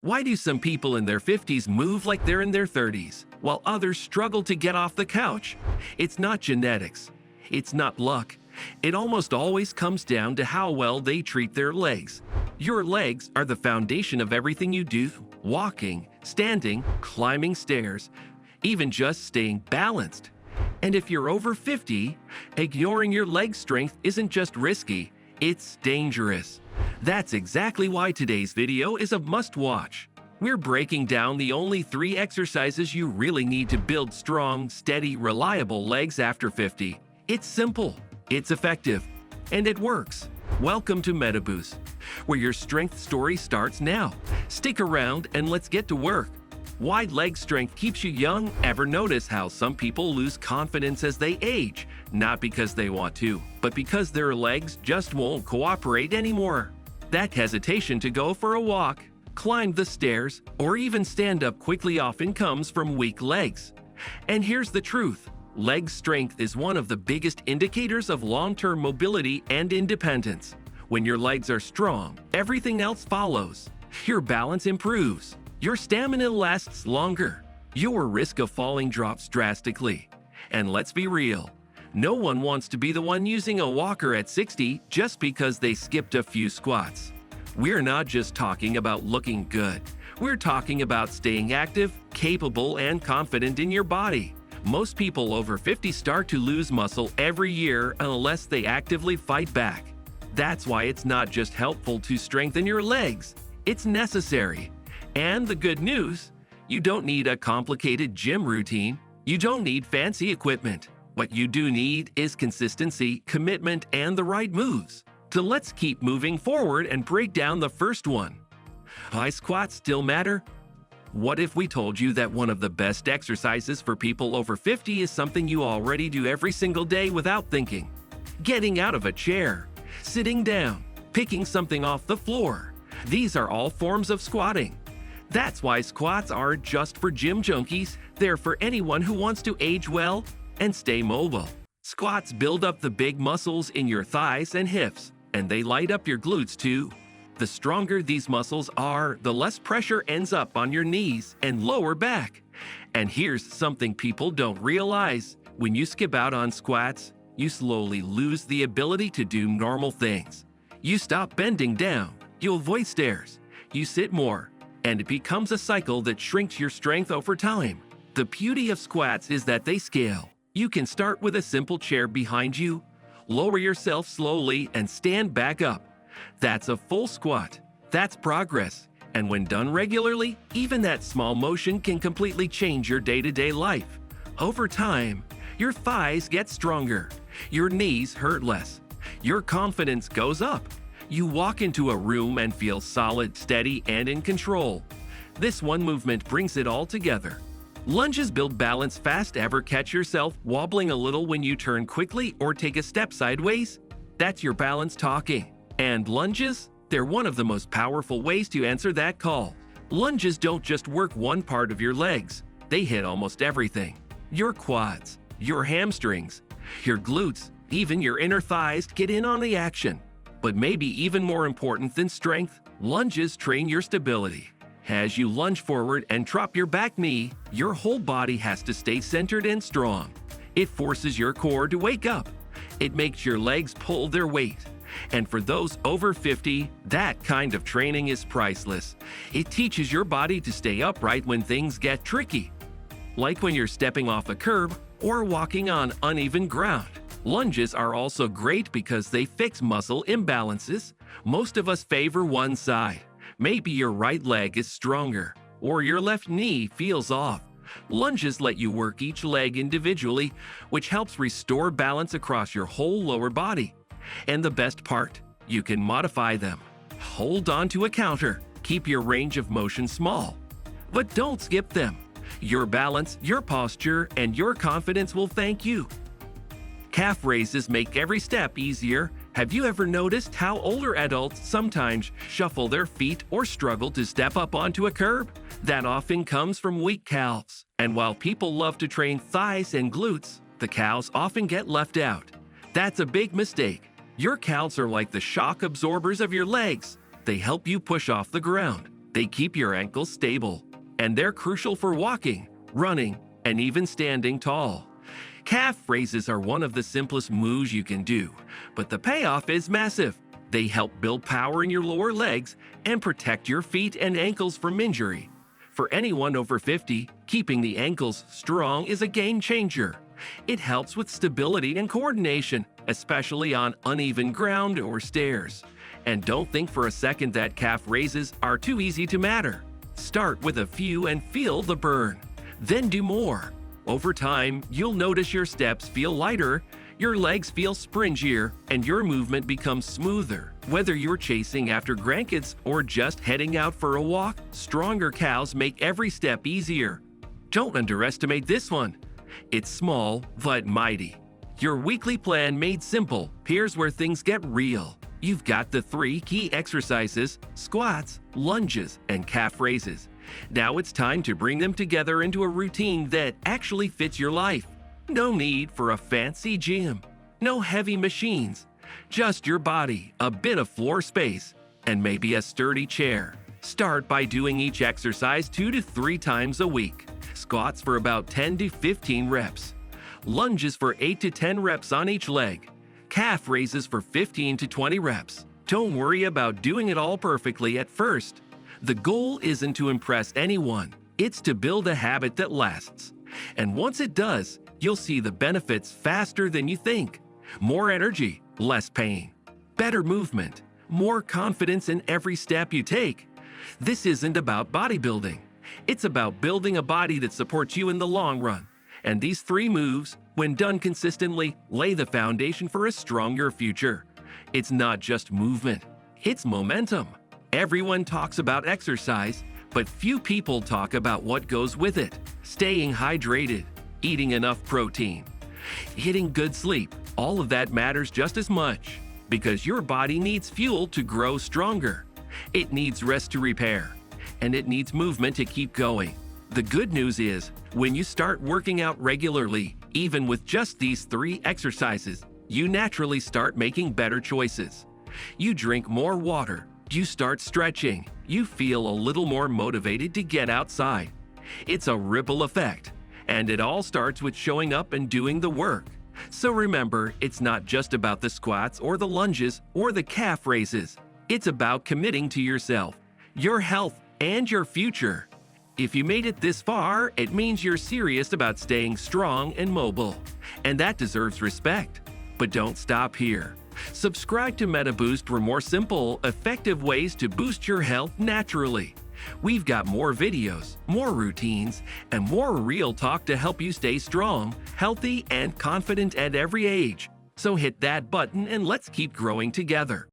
Why do some people in their 50s move like they're in their 30s, while others struggle to get off the couch? It's not genetics. It's not luck. It almost always comes down to how well they treat their legs. Your legs are the foundation of everything you do: walking, standing, climbing stairs, even just staying balanced. And if you're over 50, ignoring your leg strength isn't just risky, it's dangerous. That's exactly why today's video is a must-watch. We're breaking down the only 3 exercises you really need to build strong, steady, reliable legs after 50. It's simple, it's effective, and it works. Welcome to MetaBoost, where your strength story starts now. Stick around and let's get to work. Why leg strength keeps you young? Ever notice how some people lose confidence as they age? Not because they want to, but because their legs just won't cooperate anymore. That hesitation to go for a walk, climb the stairs, or even stand up quickly often comes from weak legs. And here's the truth: leg strength is one of the biggest indicators of long-term mobility and independence. When your legs are strong, everything else follows. Your balance improves. Your stamina lasts longer. Your risk of falling drops drastically. And let's be real, no one wants to be the one using a walker at 60 just because they skipped a few squats. We're not just talking about looking good. We're talking about staying active, capable, and confident in your body. Most people over 50 start to lose muscle every year unless they actively fight back. That's why it's not just helpful to strengthen your legs, it's necessary. And the good news, you don't need a complicated gym routine. You don't need fancy equipment. What you do need is consistency, commitment, and the right moves. So let's keep moving forward and break down the first one. Why squats still matter? What if we told you that one of the best exercises for people over 50 is something you already do every single day without thinking? Getting out of a chair, sitting down, picking something off the floor. These are all forms of squatting. That's why squats aren't just for gym junkies, they're for anyone who wants to age well and stay mobile. Squats build up the big muscles in your thighs and hips, and they light up your glutes too. The stronger these muscles are, the less pressure ends up on your knees and lower back. And here's something people don't realize: when you skip out on squats, you slowly lose the ability to do normal things. You stop bending down, you avoid stairs, you sit more, and it becomes a cycle that shrinks your strength over time. The beauty of squats is that they scale. You can start with a simple chair behind you, lower yourself slowly, and stand back up. That's a full squat. That's progress. And when done regularly, even that small motion can completely change your day-to-day life. Over time, your thighs get stronger, your knees hurt less, your confidence goes up. You walk into a room and feel solid, steady, and in control. This one movement brings it all together. Lunges build balance fast. Ever catch yourself wobbling a little when you turn quickly or take a step sideways? That's your balance talking. And lunges? They're one of the most powerful ways to answer that call. Lunges don't just work one part of your legs. They hit almost everything. Your quads, your hamstrings, your glutes, even your inner thighs get in on the action. But maybe even more important than strength, lunges train your stability. As you lunge forward and drop your back knee, your whole body has to stay centered and strong. It forces your core to wake up. It makes your legs pull their weight. And for those over 50, that kind of training is priceless. It teaches your body to stay upright when things get tricky, like when you're stepping off a curb or walking on uneven ground. Lunges are also great because they fix muscle imbalances. Most of us favor one side. Maybe your right leg is stronger, or your left knee feels off. Lunges let you work each leg individually, which helps restore balance across your whole lower body. And the best part, you can modify them. Hold on to a counter, keep your range of motion small. But don't skip them. Your balance, your posture, and your confidence will thank you. Calf raises make every step easier. Have you ever noticed how older adults sometimes shuffle their feet or struggle to step up onto a curb? That often comes from weak calves. And while people love to train thighs and glutes, the calves often get left out. That's a big mistake. Your calves are like the shock absorbers of your legs. They help you push off the ground. They keep your ankles stable, and they're crucial for walking, running, and even standing tall. Calf raises are one of the simplest moves you can do, but the payoff is massive. They help build power in your lower legs and protect your feet and ankles from injury. For anyone over 50, keeping the ankles strong is a game changer. It helps with stability and coordination, especially on uneven ground or stairs. And don't think for a second that calf raises are too easy to matter. Start with a few and feel the burn. Then do more. Over time, you'll notice your steps feel lighter, your legs feel springier, and your movement becomes smoother. Whether you're chasing after grandkids or just heading out for a walk, stronger calves make every step easier. Don't underestimate this one. It's small but mighty. Your weekly plan made simple. Here's where things get real. You've got the 3 key exercises: squats, lunges, and calf raises. Now it's time to bring them together into a routine that actually fits your life. No need for a fancy gym, no heavy machines, just your body, a bit of floor space, and maybe a sturdy chair. Start by doing each exercise 2 to 3 times a week. Squats for about 10 to 15 reps. Lunges for 8 to 10 reps on each leg. Calf raises for 15 to 20 reps. Don't worry about doing it all perfectly at first. The goal isn't to impress anyone. It's to build a habit that lasts. And once it does, you'll see the benefits faster than you think. More energy, less pain, better movement, more confidence in every step you take. This isn't about bodybuilding. It's about building a body that supports you in the long run. And these 3 moves, when done consistently, lay the foundation for a stronger future. It's not just movement, it's momentum. Everyone talks about exercise, but few people talk about what goes with it. Staying hydrated, eating enough protein, getting good sleep, all of that matters just as much, because your body needs fuel to grow stronger. It needs rest to repair, and it needs movement to keep going. The good news is, when you start working out regularly, even with just these 3 exercises, you naturally start making better choices. You drink more water, you start stretching, you feel a little more motivated to get outside. It's a ripple effect, and it all starts with showing up and doing the work. So remember, it's not just about the squats or the lunges or the calf raises. It's about committing to yourself, your health, and your future. If you made it this far, it means you're serious about staying strong and mobile, and that deserves respect. But don't stop here. Subscribe to MetaBoost for more simple, effective ways to boost your health naturally. We've got more videos, more routines, and more real talk to help you stay strong, healthy, and confident at every age. So hit that button and let's keep growing together.